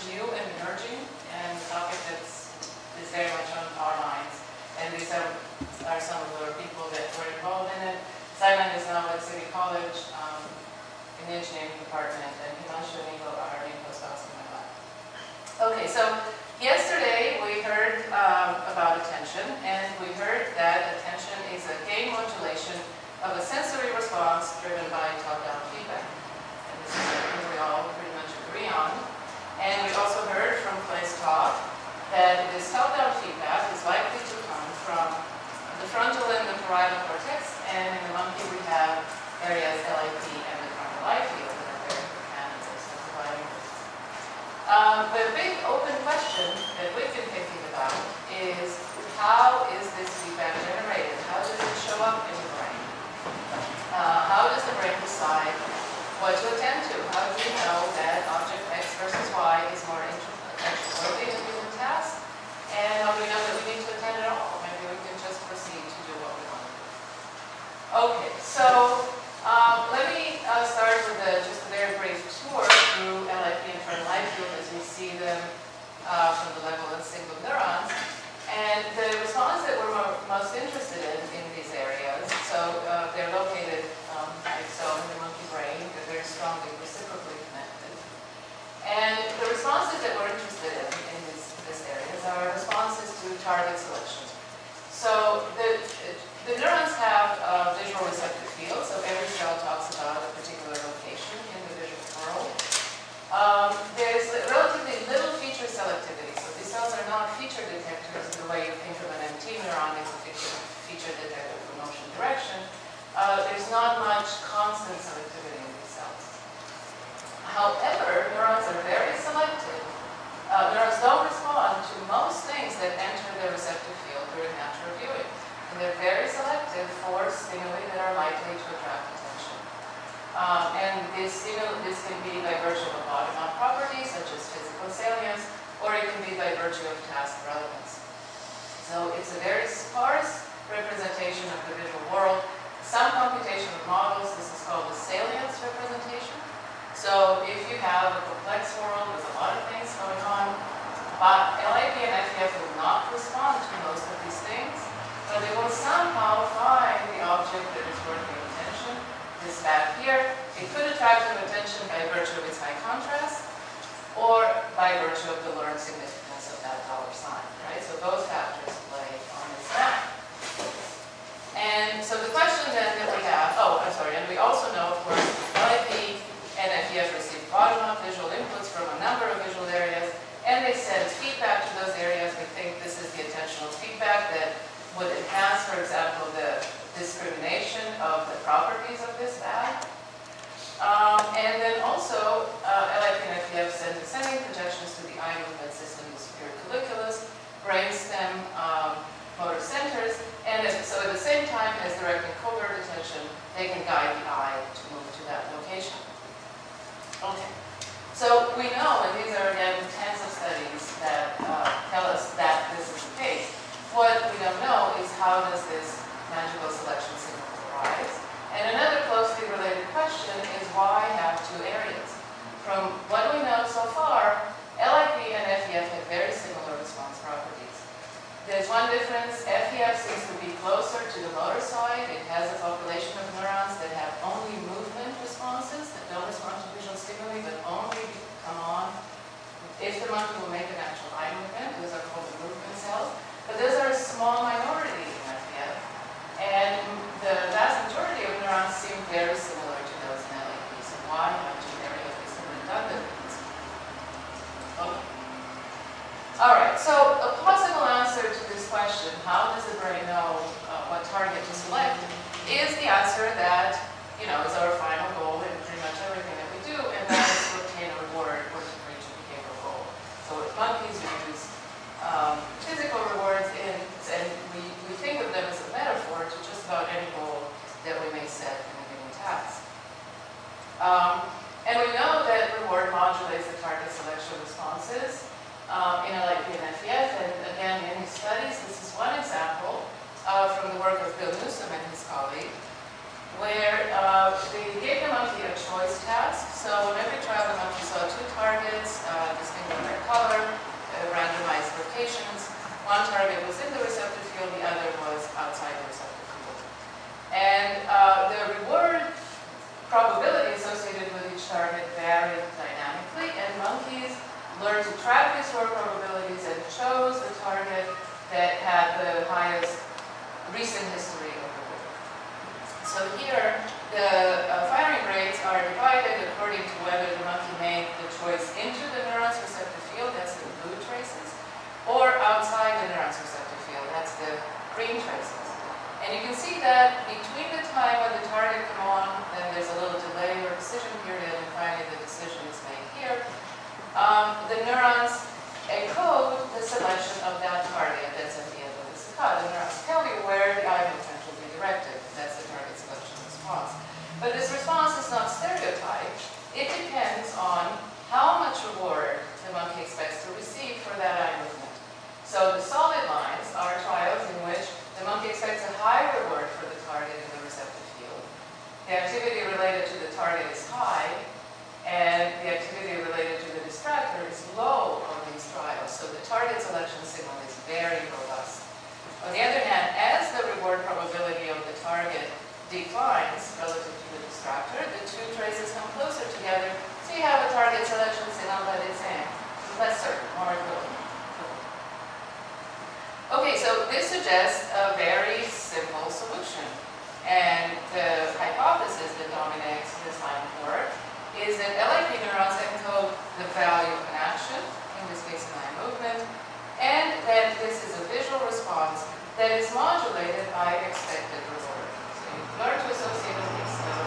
new and emerging, and a topic is very much on our minds. And these are some of the people that were involved in it. Simon is now at City College in the engineering department, and Himanshu and Nico are main postdocs in my lab. Okay, so yesterday we heard about attention, and we heard that attention is a gain modulation of a sensory response driven by top-down feedback. And this is something we all pretty much agree on. And we also heard from Clay's talk that this top-down feedback is likely to come from the frontal and the parietal cortex, and in the monkey we have areas LIP and the frontal eye field that are very mechanisms of providing this. The big open question that we've been thinking about is how is this feedback generated? How does it show up in the brain? How does the brain decide what to attend to? How do we know that object X versus Y is more attention-worthy in a given task? And how do we know that we need to attend at all? Maybe we can just proceed to do what we want to do. Okay, so let me start with just a very brief tour through LIP and frontal eye field as we see them from the level of single neurons. And the response that we're most interested in these areas, so they're located like so in the monkey brain, they're very strongly reciprocally connected. And the responses that we're interested in these areas are responses to target selection. So the neurons have visual receptive fields, so every cell talks about a particular location in the visual world. There's relatively little feature selectivity, so these cells are not feature detectors the way you think of an MT neuron as a feature detector for motion direction. There's not much constant selectivity in these cells. However, neurons are very selective. Neurons don't respond to most things that enter their receptive field during natural viewing. And they're very selective for stimuli that are likely to attract attention. And this can be by virtue of a bottom-up property, such as physical salience, or it can be by virtue of task relevance. So it's a very sparse representation of the visual world. Some computation of models, this is called the salience representation. So if you have a complex world with a lot of things going on, but LIP and FEF will not respond to most of these things, but they will somehow find the object that is worth your attention. This back here, it could attract your attention by virtue of its high contrast, or by virtue of the learned significance of that dollar sign, right? So both factors play on this map. And so the question then that we have, and we also know, of course, LIP and FEF receive bottom-up visual inputs from a number of visual areas, and they send feedback to those areas. We think this is the attentional feedback that would enhance, for example, the discrimination of the properties of this bag. And then also, LIP and FEF send descending projections to the eye movement system, the superior colliculus, brainstem, motor centers, and so at the same time as directing covert attention, they can guide the eye to move to that location. Okay, so we know, and these are again tens of studies that tell us that this is the case. What we don't know is how does this magical selection signal arise? And another closely related question is why have two areas? From what we know so far, LIP and FEF have very similar response properties. There's one difference. FEF seems to be closer to the motor side. It has a population of neurons that have only movement responses, that don't respond to visual stimuli, but only come on if the monkey will make an actual eye movement. Those are called the movement cells. But those are a small minority in FEF. And the vast majority of neurons seem very similar to those in LIP. So why have two areas with some redundancies? Okay. All right, so a possible answer to this question, how does the brain know what target to select, is the answer that, is our final goal in pretty much everything that we do, and that is to obtain a reward or to reach a behavioral goal. So with monkeys, we use physical rewards, and we think of them as a metaphor to just about any goal that we may set in a given task. And we know that reward modulates the target selection responses in LIP and FEF, and again, in his studies, this is one example from the work of Bill Newsom and his colleague, where they gave the neurons encode the selection of that target that's at the end of the saccade. The neurons tell you where the eye movement will be directed. That's the target selection response. But this response is not stereotyped. It depends on how much reward the monkey expects to receive for that eye movement. So the solid lines are trials in which the monkey expects a high reward for the target in the receptive field. The activity related to the target is high, and the activity related to the distractor is low on these trials. So the target selection signal is very robust. On the other hand, as the reward probability of the target declines relative to the distractor, the two traces come closer together, so you have a target selection signal that is less certain, more equivalent. Okay, so this suggests a very simple solution. And the hypothesis that dominates this line of work is that LIP neurons encode the value of an action, in this case an eye movement, and that this is a visual response that is modulated by expected reward. So you learn to associate a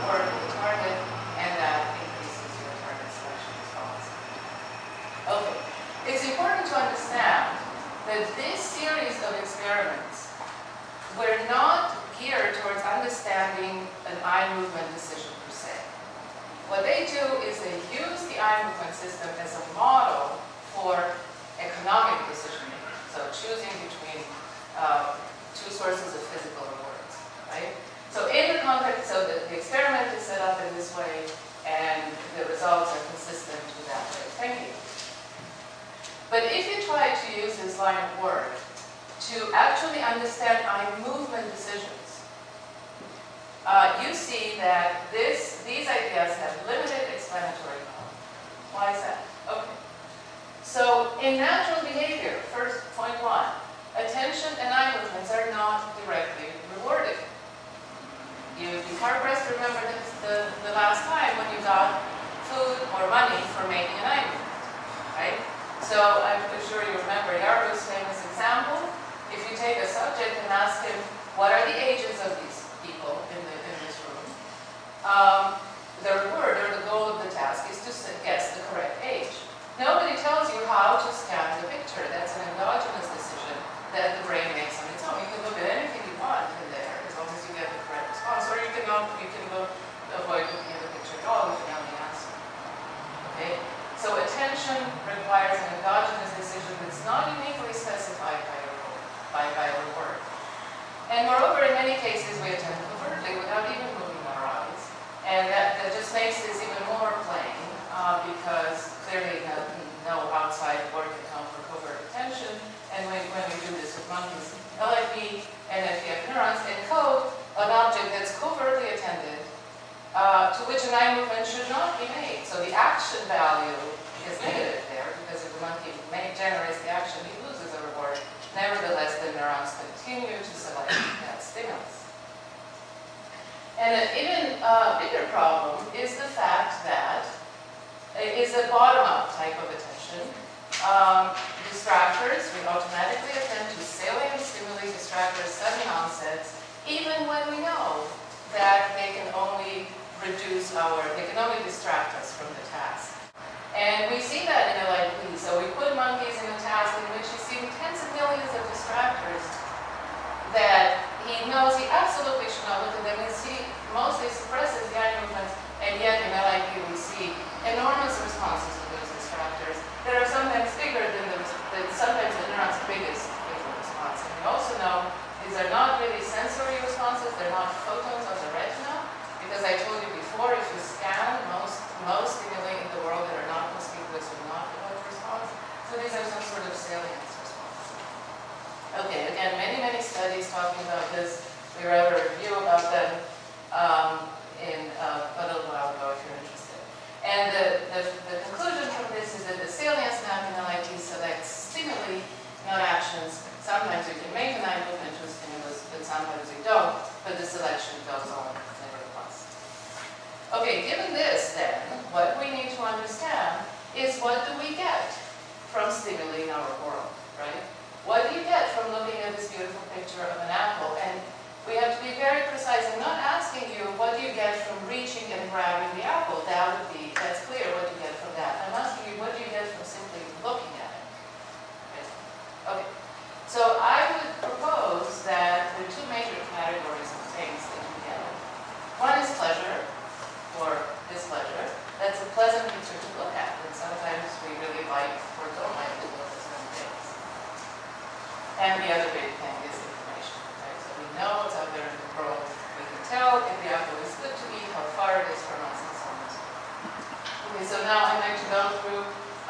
reward with the target, and that increases your target selection response. Okay, it's important to understand that this series of experiments were not geared towards understanding an eye movement decision per se. What they do is they use the eye movement system as a model for economic decision making. So choosing between two sources of physical rewards, right? So in the context, so the experiment is set up in this way, and the results are consistent with that way of thinking. But if you try to use this line of work to actually understand eye movement decisions, you see that these ideas have limited explanatory power. Why is that? Okay. So in natural behavior, first, point one, attention and eye movements are not directly rewarded. You'd be hard-pressed to remember the last time when you got food or money for making an eye movement, right? So I'm sure you remember Yarbu's famous example. If you take a subject and ask him, what are the ages of these people in this room? The reward or the goal of the task is to guess the correct age. Nobody tells you how to scan the picture. That's an endogenous decision that the brain makes on its own. You can look at anything you want in there as long as you get the correct response, or you can avoid looking at the picture at all if you know the answer. Okay? So attention requires an endogenous decision that's not uniquely specified by a reward. And moreover, in many cases, we attend covertly without even moving our eyes. And that just makes this even more plain because clearly no outside work can come for covert attention. And when we do this with monkeys, LIP and FEF neurons encode an object that's covertly attended to which an eye movement should not be made. So the action value is negative there because if the monkey generates the action, he loses a reward. Nevertheless, the neurons continue to select that stimulus. And an even bigger problem is the fact that it is a bottom-up type of attention. Distractors, we automatically attend to salient stimuli, distractors, sudden onsets, even when we know that they can only distract us from the task. And we see that in LIP. So we put monkeys in a task in which you see tens of millions of distractors that he knows he absolutely should not look at them, and he mostly suppresses the eye movements, and yet in LIP we see enormous responses to those distractors that are sometimes bigger than sometimes the neuron's biggest visual response. And we also know these are not really sensory responses, they're not photons of the retina, because I told you before, if you scan most stimuli in the world that are not conspicuous will not evoke response. So these are some sort of salience response. Okay, again, many studies talking about this. We wrote a review about them a little while ago if you're interested. And the conclusion from this is that the salience map in LIT selects stimuli, not actions. Sometimes we can make an eye movement to a stimulus, but sometimes we don't, but the selection goes on nevertheless. Okay, given this then, what we need to understand is what do we get from stimuli in our world, right? What do you get from looking at this beautiful picture of an apple? And we have to be very precise. I'm not asking you what do you get from reaching and grabbing the apple. That's clear what you get from that. I'm asking you what do you get from simply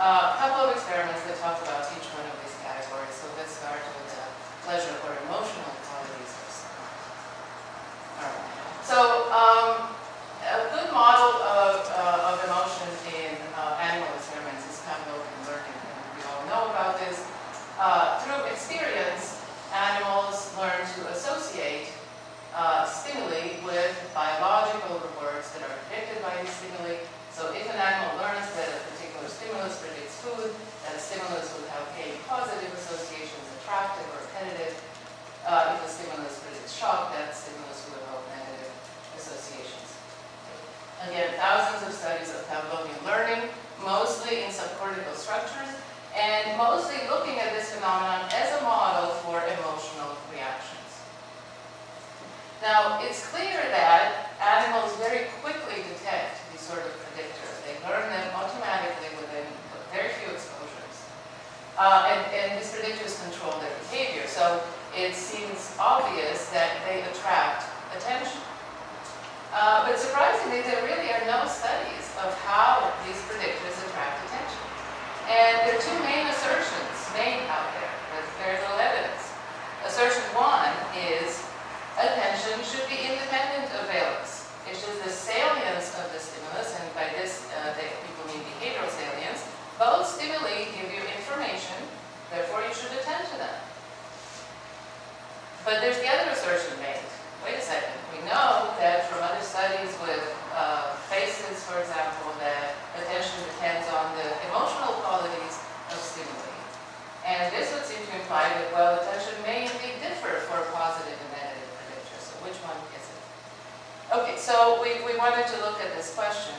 A couple of experiments that talk about each one of these categories. So let's start with the pleasure or emotional qualities of stimulus. All right. So a good model of emotion in animal experiments is Pavlovian learning, and we all know about this. Through experience, animals learn to associate stimuli with biological rewards that are predicted by these stimuli. So if an animal learns that a particular stimulus predicts food, that stimulus will have a positive associations, attractive or repetitive. If a stimulus predicts shock, that stimulus will evoke negative associations. Again, thousands of studies of Pavlovian learning, mostly in subcortical structures, and mostly looking at this phenomenon as a model for emotional reactions. Now, it's clear that animals very quickly detect these sort of predictors. They learn them automatically within very few exposures. And these predictors control their behavior. So it seems obvious that they attract attention. But surprisingly, there really are no studies of how these predictors attract attention. And there are two main assertions made out there with very little evidence. Assertion one is attention should be independent of valence. It's just the salience of the stimulus, and by this people mean behavioral salience. Both stimuli give you information, therefore you should attend to them. But there's the other assertion made. Wait a second. We know that from other studies with faces, for example, that attention depends on the emotional qualities of stimuli. And this would seem to imply that, well, attention may indeed differ for positive and negative predictors. So which one is it? Okay, so we wanted to look at this question.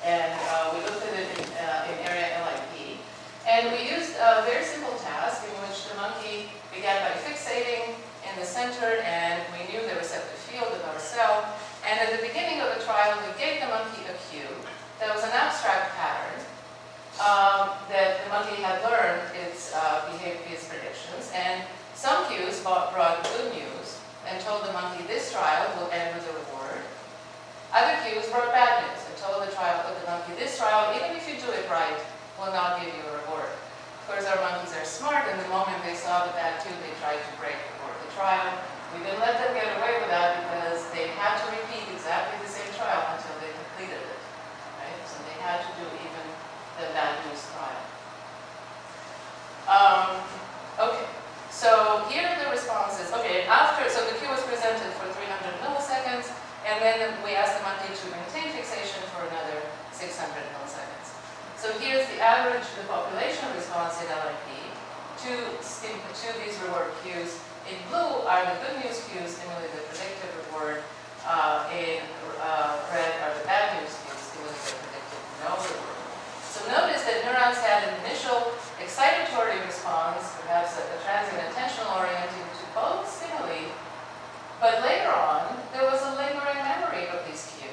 And we looked at it in area LIP. And we used a very simple task in which the monkey began by fixating in the center, and we knew the receptive field of our cell. And at the beginning of the trial, we gave the monkey a cue. That was an abstract pattern that the monkey had learned its predictions. And some cues brought good news and told the monkey this trial will end with a reward. Other cues brought bad news and told the monkey this trial, even if you do it right, will not give you a reward. Of course, our monkeys are smart, and the moment they saw the bad cue, they tried to break the trial. We didn't let them get away with that because they had to repeat exactly the same trial until they completed it. Right? So they had to do even the bad news trial. Okay, so here are the responses. Okay, so the cue was presented for 300 milliseconds, and then we asked the monkey to maintain fixation for another 600 milliseconds. So here's the average, the population response in LIP to these reward cues. In blue are the good news cues, stimuli the predictive reward. In red are the bad news cues, stimuli the predictive no reward. So notice that neurons had an initial excitatory response, perhaps a transient attentional orienting to both stimuli, but later on there was a lingering memory of these cues.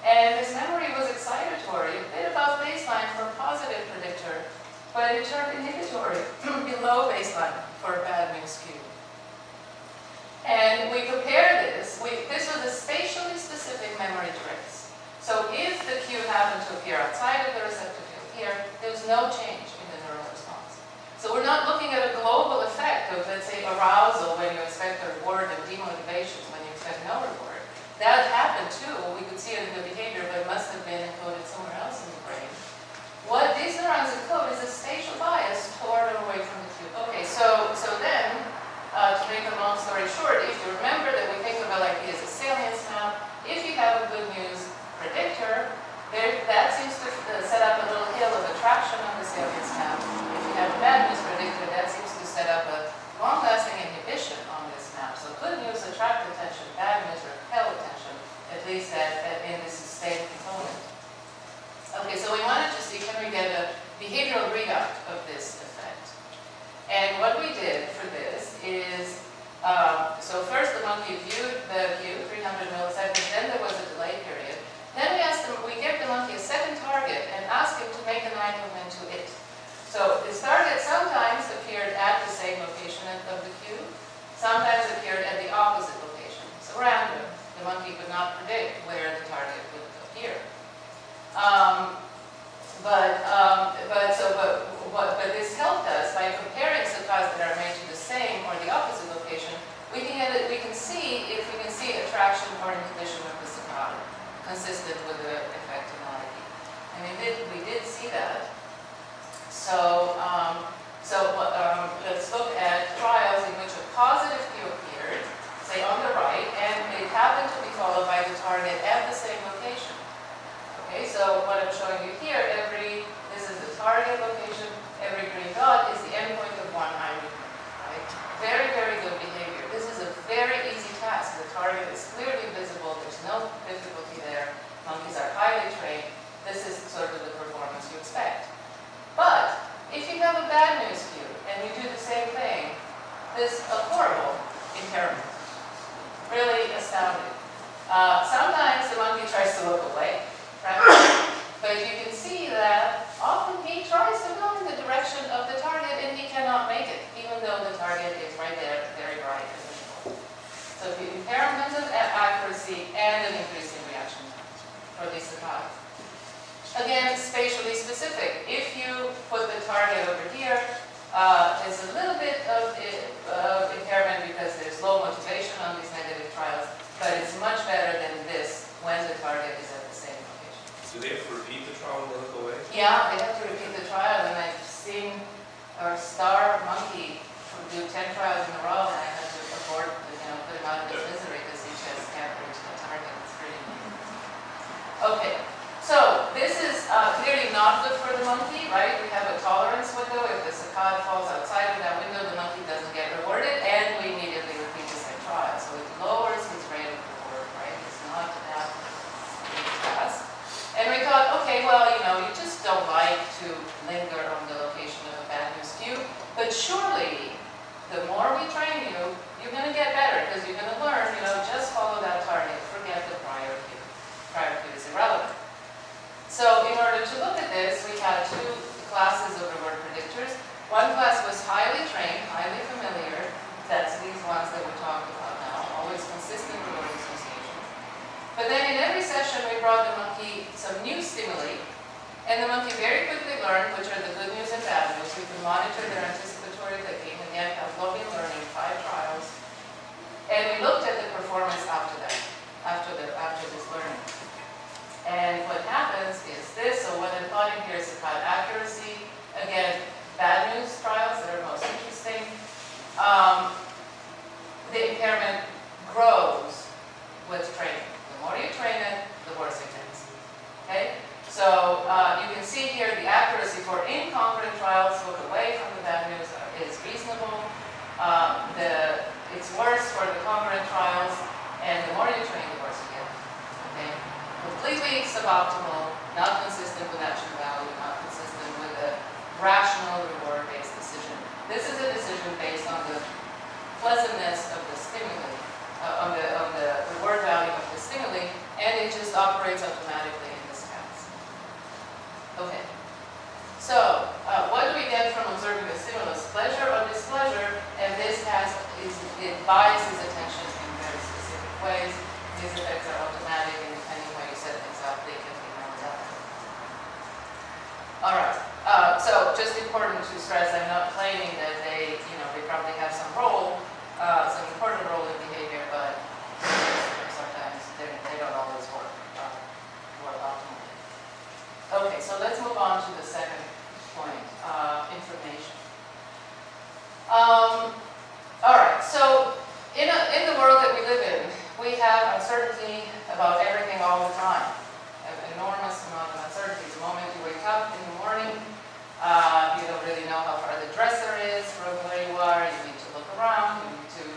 And this memory was excitatory, a bit above baseline for a positive predictor, but it turned inhibitory below baseline for a bad news cue. And we compare this. This was a spatially specific memory trace. So if the cue happened to appear outside of the receptive field here, there was no change in the neural response. So we're not looking at a global effect of, let's say, arousal when you expect a reward and demotivation when you expect no reward. That happened too. We could see it in the behavior, but it must have been encoded somewhere else in the brain. What these neurons encode is a spatial bias toward or away from the cue. Okay, so then, to make a long story short, if you remember that we think of LIP as a salience map, if you have a good news predictor, that seems to set up a little hill of attraction on the salience map. If you have a bad news predictor, that seems to set up a long-lasting inhibition on this map. So good news attract attention, bad news repel attention, at least in this sustained component. Okay, so we wanted to see, can we get a behavioral readout of this effect? And what we did for this is, so first the monkey viewed the cue, 300 milliseconds, then there was a delay period. Then we gave the monkey a second target and asked him to make an eye movement to it. So this target sometimes appeared at the same location of the cue, sometimes appeared at the opposite location. So random. The monkey could not predict where the target would appear. But this helped us by comparing saccades that are made to the same or the opposite location. We can see if we can see attraction or inhibition of the saccade consistent with the effectivity. And we did see that. So let's look at trials in which a positive cue appeared, say on the right, and it happened to be followed by the target at the same location. Okay, so what I'm showing you here, this is the target location, every green dot is the endpoint of one eye movement, right? Very, very good behavior. This is a very easy task. The target is clearly visible, there's no difficulty there. Monkeys are highly trained. This is sort of the performance you expect. But if you have a bad news cue and you do the same thing, this is a horrible impairment. Really astounding. Sometimes the monkey tries to look away, right? But you can see that often he tries to go in the direction of the target and he cannot make it, even though the target is right there, very bright and visible. So if you impairment of accuracy and an increase in reaction time for these saccades. Again, spatially specific. If you put the target over here, there's a little bit of impairment because there's low motivation on these negative trials, but it's much better than this when the target is at the same location. Do they have to repeat the trial when they look away? Yeah, they have to repeat the trial, and I've seen our star monkey do 10 trials in a row, and I had to abort, put him out of his misery because he just can't reach the target. It's pretty neat. Okay. So this is clearly not good for the monkey, right? We have a tolerance window. If the saccade falls outside of that window, the monkey doesn't get rewarded, and we immediately repeat the same trial. So it lowers his rate of reward, right? It's not that fast. And we thought, okay, well, you just don't like to linger on the location of a bad news cue, but surely the more we train you, you're going to get better because you're going to learn, just follow that target. Forget the prior cue. Prior cue is irrelevant. So in order to look at this, we had two classes of reward predictors. One class was highly trained, highly familiar. That's these ones that we talked about now, always consistent reward association. But then in every session, we brought the monkey some new stimuli, and the monkey very quickly learned which are the good news and bad news. We could monitor their anticipatory thinking, again, Pavlovian learning, 5 trials. And we looked at the performance after that, after this learning. And what happens is this, so what I'm plotting here is about accuracy. Again, bad news trials that are most interesting. The impairment grows with training. The more you train it, the worse it gets. Okay? So you can see here the accuracy for incongruent trials, look away from the bad news, is reasonable. It's worse for the congruent trials, and the more you train, the worse you get. Okay? Completely suboptimal, not consistent with action value, not consistent with a rational reward-based decision. This is a decision based on the pleasantness of the stimuli, on the reward value of the stimuli, and it just operates automatically in this case. Okay. So, what do we get from observing the stimulus? Pleasure or displeasure, and this it biases attention in very specific ways. These effects are automatic, and depending on how you set things up, they can be known out. All right. So just important to stress, I'm not claiming that they probably have some role, some important role in behavior, but sometimes they don't always work optimally. Okay, so let's move on to the second point, information. All right. So in the world that we live in, we have uncertainty about everything all the time. An enormous amount of uncertainty. The moment you wake up in the morning, you don't really know how far the dresser is from where you are. You need to look around. You need to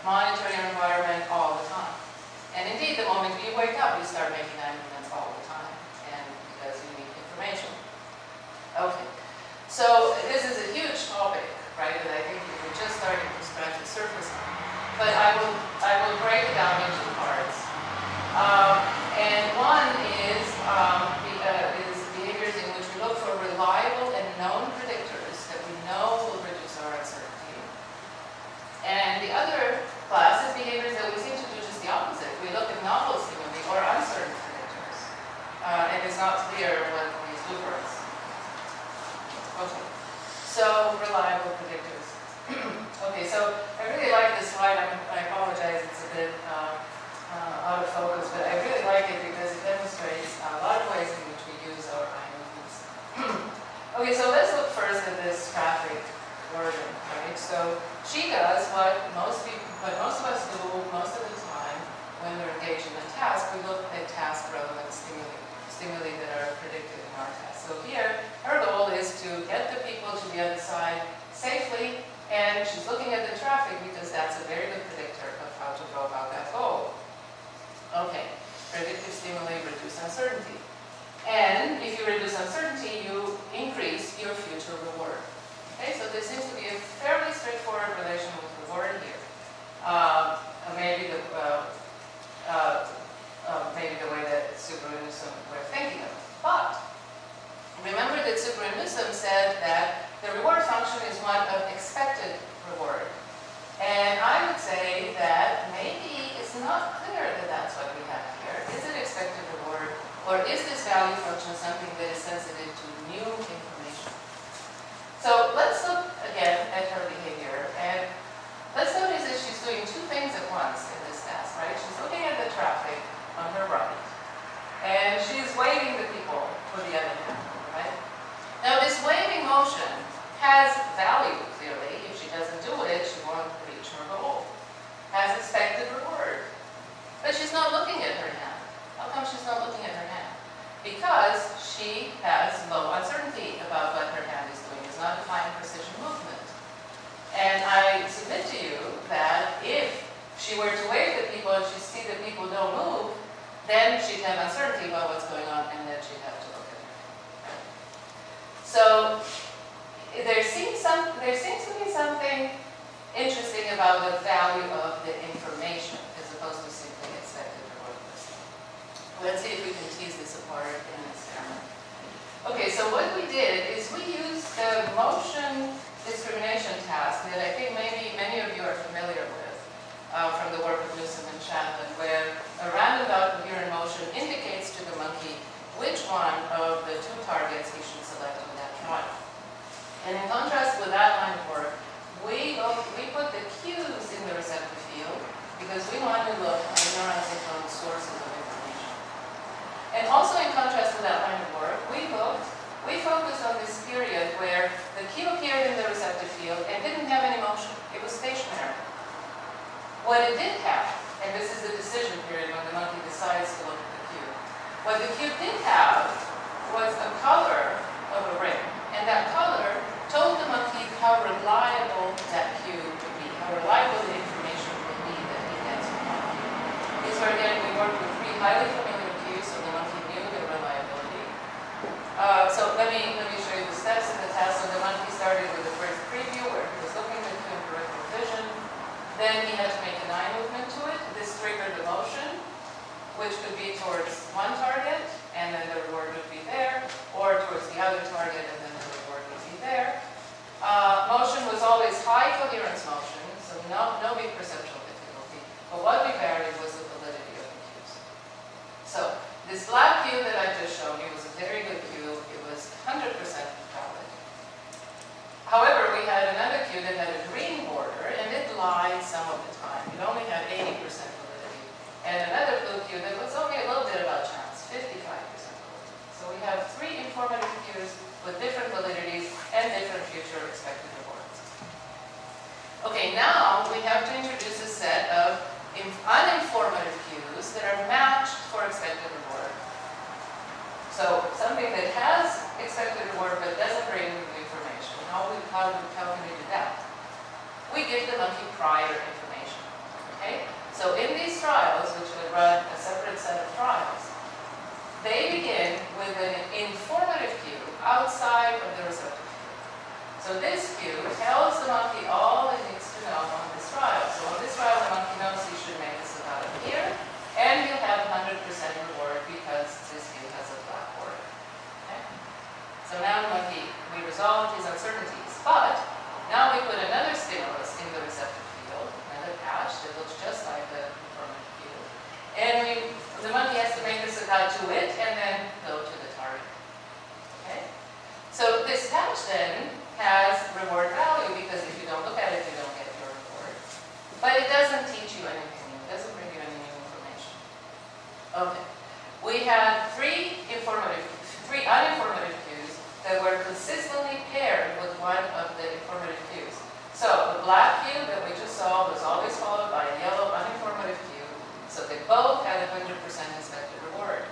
monitor your environment all the time. And indeed, the moment you wake up, you start making movements all the time, and because you need information. Okay. So this is a huge topic, right? That I think we're just starting to scratch the surface on. But I will break it down into parts. And one is behaviors in which we look for reliable and known predictors that we know will reduce our uncertainty. And the other class is behaviors that we seem to do just the opposite. We look at novel stimuli or uncertain predictors. And it's not clear what these do for us. no reliable predictors. Okay, so I really like this slide. I apologize, it's a bit out of focus, but I really like it because it demonstrates a lot of ways in which we use our eye movements. Okay, so let's look first at this traffic version, right? So she does what most of us do most of the time when we're engaged in a task. We look at task-relevant stimuli that are predicted in our task. So here, her goal is to get the people to the other side safely, and she's looking at the traffic because that's a very good predictor of how to go about that goal. Okay, predictive stimuli reduce uncertainty. And if you reduce uncertainty, you increase your future reward. Okay, so there seems to be a fairly straightforward relation with reward here. Maybe the way that Subaru and Newsom were thinking of it. But remember that Subaru and Newsom said that the reward function is one of expected reward. And I would say that maybe it's not clear that that's what we have here. Is it expected reward, or is this value function something that is sensitive to new information? So let's look again at her behavior, and let's notice that she's doing two things at once in this task, right? She's looking at the traffic on her right, and she's waving the people for the other hand, right? Now this waving motion has value, clearly. If she doesn't do it, she won't reach her goal. Has expected reward. But she's not looking at her hand. How come she's not looking at her hand? Because she has low uncertainty about what her hand is doing. It's not a fine precision movement. And I submit to you that if she were to wave at people and she see that people don't move, then she'd have uncertainty about what's going on, and then she'd have to look at it. So there seems to be something interesting about the value of the information as opposed to simply expected reward. Let's see if we can tease this apart in an experiment. Okay, so what we did is we used the motion discrimination task that I think maybe many of you are familiar with from the work of Newsom and Jacqueline, where a roundabout coherent motion indicates to the monkey which one of the two targets he should select on that trial. And in contrast with that line of work, we put the cues in the receptive field because we want to look at neurons from sources of information. And also in contrast with that line of work, we focused on this period where the cue appeared in the receptive field and didn't have any motion. It was stationary. What it did have, and this is the decision period when the monkey decides to look at the cue, what the cue did have was a color of a ring. And that color told the monkey how reliable that cue would be, how reliable the information would be that he gets from that cue. These were, again, we worked with three highly familiar cues, so the monkey knew their reliability. So let me show you the steps in the task. So the monkey started with the first preview where he was looking at the cue in peripheral vision. Then he had to make an eye movement to it. This triggered the motion, which could be towards one target, and then the reward would be there, or towards the other target, and then the reward would be there. Motion was always high coherence motion, so no big perceptual difficulty. But what we varied was the validity of the cues. So this black cue that I just showed you was a very good cue. It was 100% valid. However, we had another cue that had a green border, and it lied some of the time. It only had 80% validity. And another blue cue that was only a little bit about chance, 55% validity. So we have three informative cues with different validities and different future expected rewards. Okay, now we have to introduce a set of uninformative cues that are matched for expected reward. So something that has expected reward but doesn't bring information. How can we do that? We give the monkey prior information. Okay? So in these trials, which would run a separate set of trials, they begin with an informative cue outside of the receptive field. So this cue tells the monkey all it needs to know on this trial. So on this trial, the monkey knows he should make this about up here, and he'll have 100% reward because this cue has a black border. Okay? So now the monkey, we resolved his uncertainties, but now we put another stimulus in the receptive field, another patch that looks just like the informative field, and the monkey has to make this attach to it and then go to the target. Okay? So this patch then has reward value because if you don't look at it, you don't get your reward. But it doesn't teach you anything. It doesn't bring you any new information. Okay. We had three uninformative cues that were consistently paired with one of the informative cues. So the black cue that we just saw was always followed by a yellow uninformative cue. So they both had a 100% expected reward.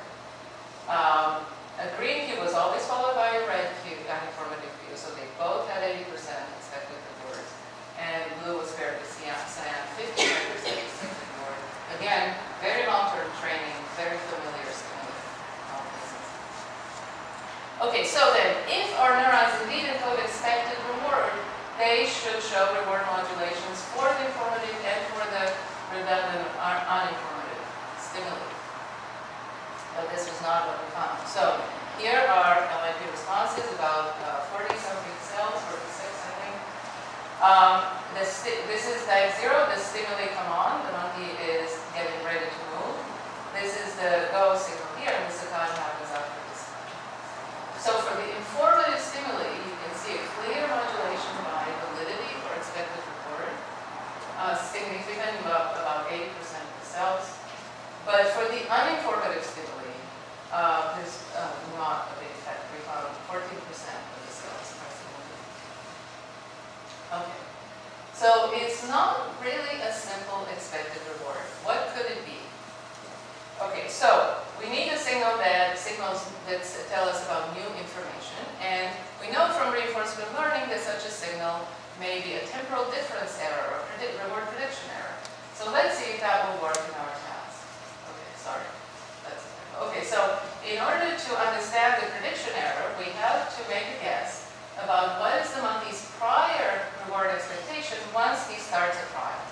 A green cue was always followed by a red cue, uninformative cue. So they both had 80% expected rewards. And blue was paired with cyan, 55% expected reward. Again, very long-term training, very familiar stimuli. Okay, so then, if our neurons indeed encode expected reward, they should show reward modulations for the informative and for the redundant uninformative stimuli. But this was not what we found. So here are LIP responses, about 40-something cells, 46 I think. This is type 0, the stimuli come on, the monkey is getting ready to move. This is the go signal here, and the saccade happens after this. So for the informative stimuli, you can see a clear modulation by validity or expected reward, significant about 80% of the cells. But for the uninformative stimuli, there's not a big effect. We found 14% of the cells are significant. Okay. So it's not really a simple expected reward. What could it be? Okay, so we need a signals that tell us about new information, and we know from reinforcement learning that such a signal may be a temporal difference error or reward prediction error. So let's see if that will work in our task. Okay, sorry. Okay, so in order to understand the prediction error, we have to make a guess about what is the monkey's prior reward expectation once he starts a trial.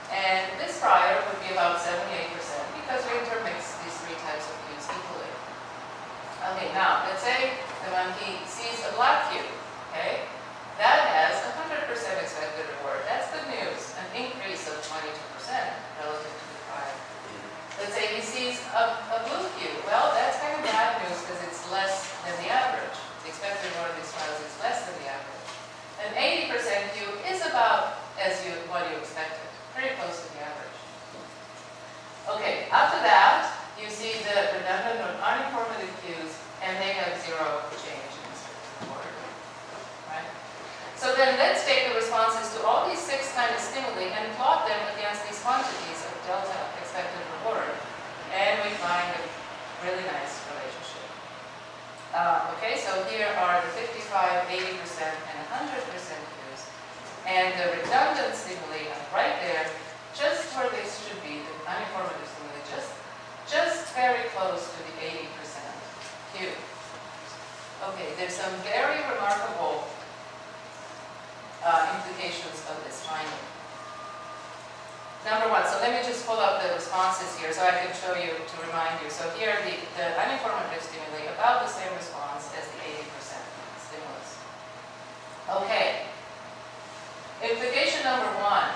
And this prior would be about 78% because we intermix these three types of cues equally. Okay, now let's say the monkey sees a black cue. Okay, that has 100% expected reward. That's good news, an increase of 22% relative to the prior. Let's say he sees a blue cue. Well, that's kind of bad news because it's less than the average. The expected reward of these trials is less than the average. An 80% cue is about what you expected, pretty close to the average. Okay, after that, you see the redundant or uninformative cues, and they have zero change in expected reward. Right? So then let's take the responses to all these 6 kind of stimuli and plot them against these quantities of delta expected reward, and we find a really nice relationship. Okay, so here are the 55, 80%, and 100% cues, and the redundant stimuli are right there, just where they should be, the uninformative stimuli, just very close to the 80% cue. Okay, there's some very remarkable implications of this finding. Number one, so let me just pull up the responses here so I can show you to remind you. So here the uninformative stimuli, about the same response as the 80% stimulus. Okay. Implication number one.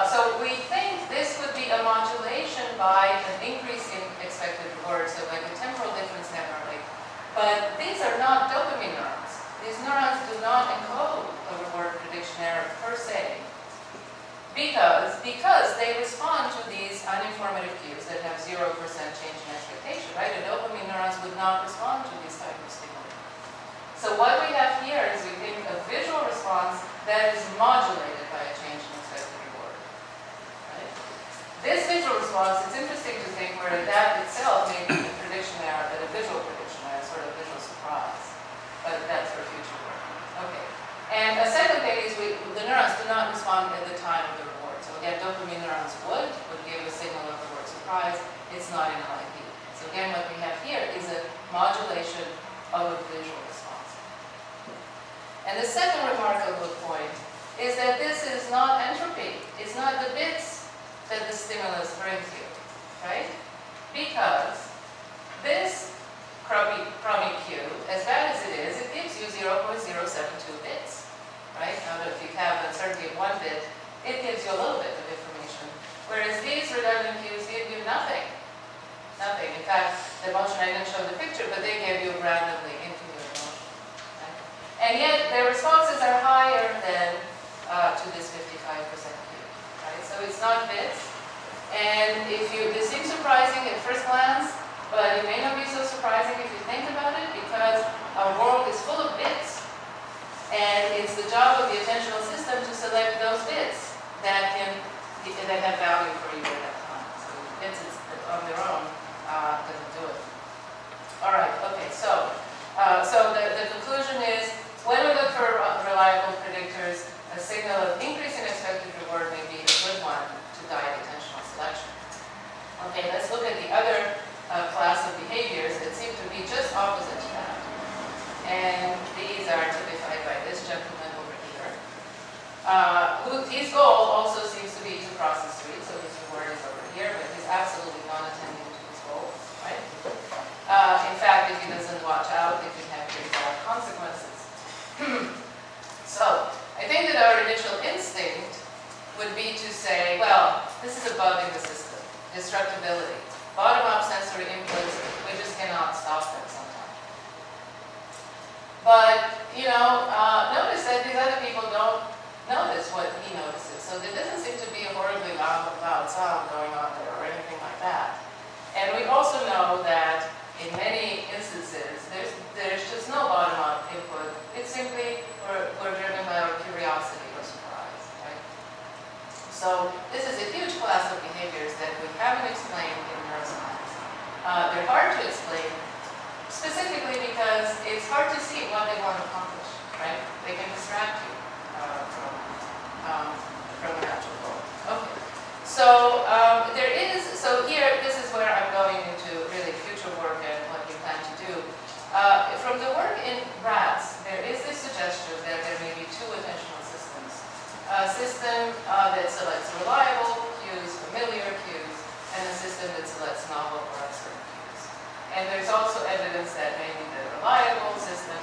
So we think this would be a modulation by an increase in expected reward, so like a temporal difference network. But these are not dopamine neurons. These neurons do not encode a reward prediction error per se. Because they respond to these uninformative cues that have 0% change in expectation, right? The dopamine neurons would not respond to these type of stimuli. So what we have here is we think a visual response that is modulated by a change in expected reward. Right? This visual response, it's interesting to think where that itself may be a prediction error, but a visual prediction error, sort of visual surprise. But that's for future work. Okay. And a second thing is the neurons do not respond at the time of the reward. So again, dopamine neurons would give a signal of reward surprise. It's not in LIP. So again, what we have here is a modulation of a visual response. And the second remarkable point is that this is not entropy. It's not the bits that the stimulus brings you, right? Because this crummy cue, as bad as it is, it gives you 0.072 bits. Right? Now, if you have uncertainty of 1 bit, it gives you a little bit of information. Whereas these redundant cues give you nothing. Nothing. In fact, the motion, I didn't show the picture, but they give you randomly into your motion. Right? And yet their responses are higher than to this 55% cube, right? So it's not bits. And this seems surprising at first glance, but it may not be so surprising if you think about it, because our world is full of bits. And it's the job of the attentional system to select those bits that have value for you at that time. So bits on their own doesn't do it. All right, okay, so the conclusion is, when we look for reliable predictors, a signal of increase in expected reward may be a good one to guide attentional selection. Okay, let's look at the other class of behaviors that seem to be just opposite to that. And these are typified by this gentleman over here. His goal also seems to be to cross the street, so his reward is over here, but he's absolutely not attending to his goal, right? In fact, if he doesn't watch out, it can have pretty bad consequences. So, I think that our initial instinct would be to say, well, this is a bug in the system, destructibility. Bottom-up sensory inputs, we just cannot stop them sometimes. But, notice that these other people don't notice what he notices. So there doesn't seem to be a horribly loud sound going on there or anything like that. And we also know that in many instances, there's just no bottom-up input. It's simply we're driven by our curiosity or surprise, right? So this is a huge class of behaviors that we haven't explained in neuroscience. They're hard to explain, specifically because it's hard to see what they want to accomplish, right? They can distract you from an actual goal. Okay. So here, this is where I'm going into really future work and what we plan to do. From the work in rats, there is this suggestion that there may be two attentional systems. A system that selects reliable cues, familiar cues, and a system that selects novel or uncertain cues. And there's also evidence that maybe the reliable system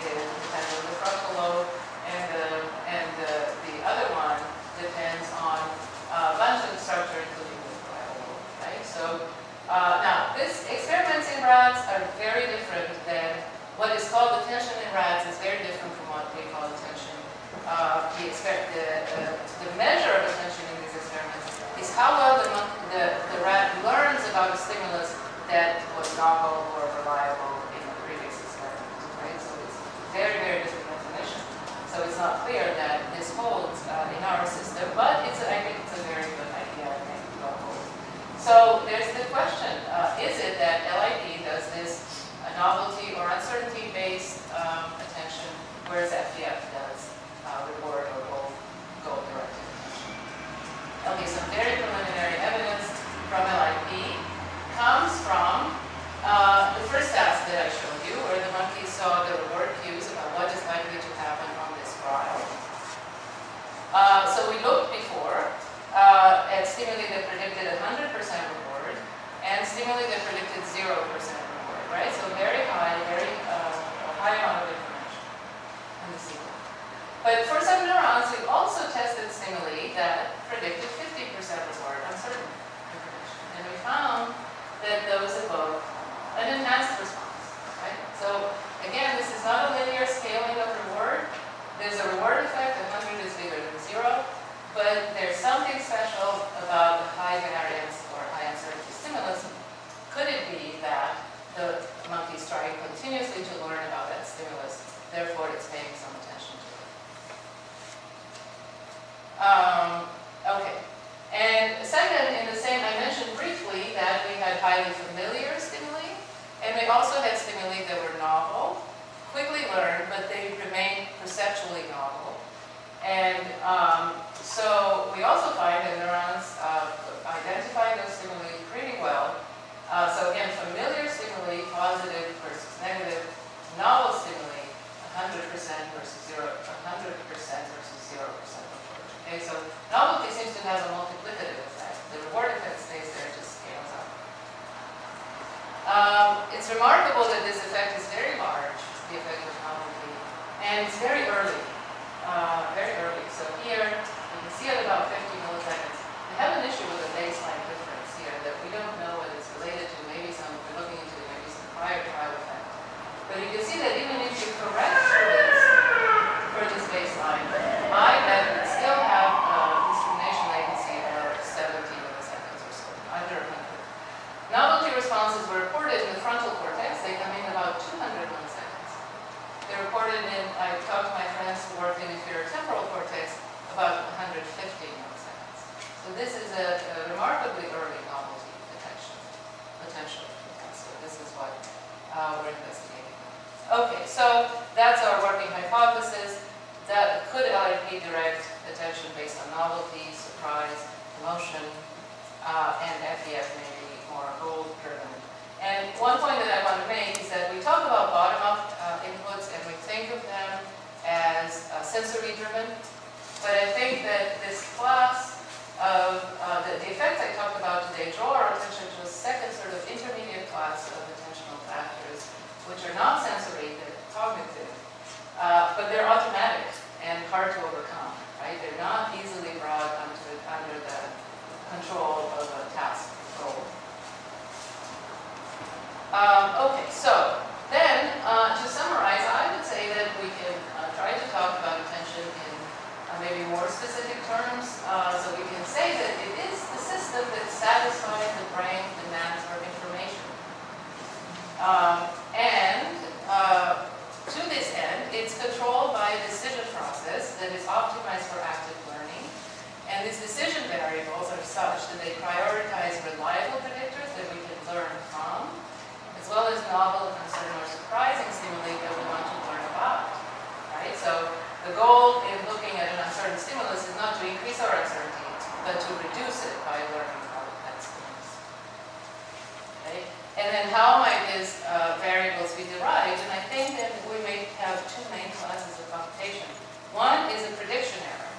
depends on the frontal lobe, and the other one depends on a bunch of structure, including the parietal lobe, right? So now, these experiments in rats are very different than what is called attention in rats is very different from what we call attention. The measure of attention in these experiments is how well the rat learns about a stimulus that was novel or reliable in the previous experiment, right? So it's very, very different definition. So it's not clear that this holds in our system, but I think it's a very good idea. I think it will hold. So there's the question, is it that LID does this novelty or uncertainty-based attention, whereas FDF does reward or goal-directed attention? Okay, some very preliminary evidence from LID comes from the first task that I showed you, where the monkeys saw the reward cues about what is likely to happen on this trial. So we looked before at stimuli that predicted 100% reward and stimuli that predicted 0% reward, right? So very high amount of information in the sequence. But for some neurons, we also tested stimuli that predicted 50% reward on certain information. And we found that those evoke an enhanced response, right? So again, this is not a linear scaling of reward. There's a reward effect, 100 is bigger than 0, but there's something special about the high variance or high uncertainty stimulus. Could it be that the monkey's trying continuously to learn about that stimulus, therefore it's paying some attention to it? Okay. And second, in the same, I mentioned briefly that we had highly familiar stimuli, and we also had stimuli that were novel, quickly learned, but they remained perceptually novel. And so we also find that neurons identify those stimuli pretty well. So again, familiar stimuli, positive versus negative, novel stimuli, 100% versus 0%, 100% versus 0%. Okay, so novelty seems to have a multiplicative effect. The reward effect stays there, just scales up. It's remarkable that this effect is very large, the effect of novelty, and it's very early. So here, you can see at about 50 milliseconds, we have an issue with a baseline difference here that we don't know what it's related to. Maybe we're looking into maybe some prior trial effect. But you can see that even if you correct for this, recorded in, I talked to my friends who work in the inferior temporal cortex, about 150 milliseconds. So this is a remarkably early novelty potential. So this is what we're investigating. Okay, so that's our working hypothesis. That could LRP direct attention based on novelty, surprise, emotion, and FEF may be more goal-driven. And one point that I want to make is that we talk about bottom-up inputs and we think of them as sensory-driven, but I think that this class of the effects I talked about today draw our attention to a second sort of intermediate class of attentional factors, which are not sensory, they're cognitive, but they're automatic and hard to overcome, right? They're not easily brought under the control of a task goal. Okay, so then to summarize, I would say that we can try to talk about attention in maybe more specific terms. So we can say that it is the system that satisfies the brain demand for information. To this end, it's controlled by a decision process that is optimized for active learning. And these decision variables are such that they prioritize reliable predictors that we can learn from, as well as novel, uncertain, or surprising stimuli that we want to learn about. Right? So the goal in looking at an uncertain stimulus is not to increase our uncertainty, but to reduce it by learning about that stimulus. Okay? And then how might these variables be derived? And I think that we may have two main classes of computation. One is a prediction error,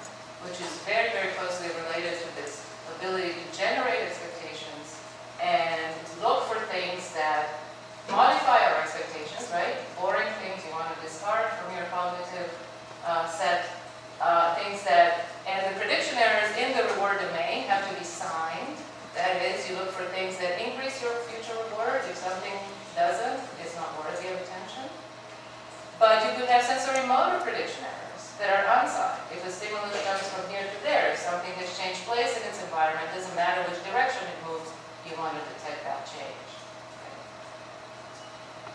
which is very, very closely related to this ability to generate expectations and look for things that modify our expectations, right? Boring things you want to discard from your cognitive set, things that, and the prediction errors in the reward domain have to be signed. That is, you look for things that increase your future reward. If something doesn't, it's not worthy of attention. But you could have sensory motor prediction errors that are unsigned. If a stimulus comes from here to there, if something has changed place in its environment, doesn't matter which direction it moves, you want to detect that change. Okay.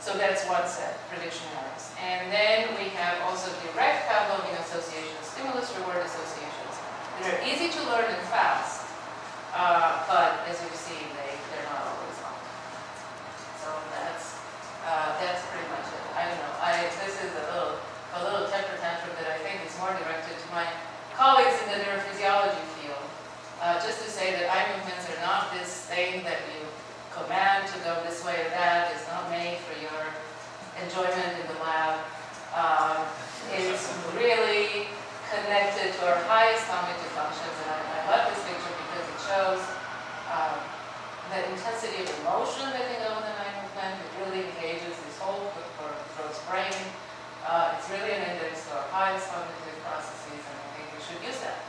So that's one set, prediction errors. And then we have also direct Pavlovian associations, stimulus-reward associations, that are easy to learn and fast. But as we've seen, they're not always on. So that's pretty much it. I don't know. This is a little temper tantrum that I think is more directed to my colleagues in the neurophysiology field. Just to say that eye movements are not this thing that you command to go this way or that. It's not made for your enjoyment in the lab. It's really connected to our highest cognitive functions, and I love this picture because it shows the intensity of emotion that can go in the eye movement. It really engages this whole gross brain. It's really an index to our highest cognitive processes, and I think we should use that.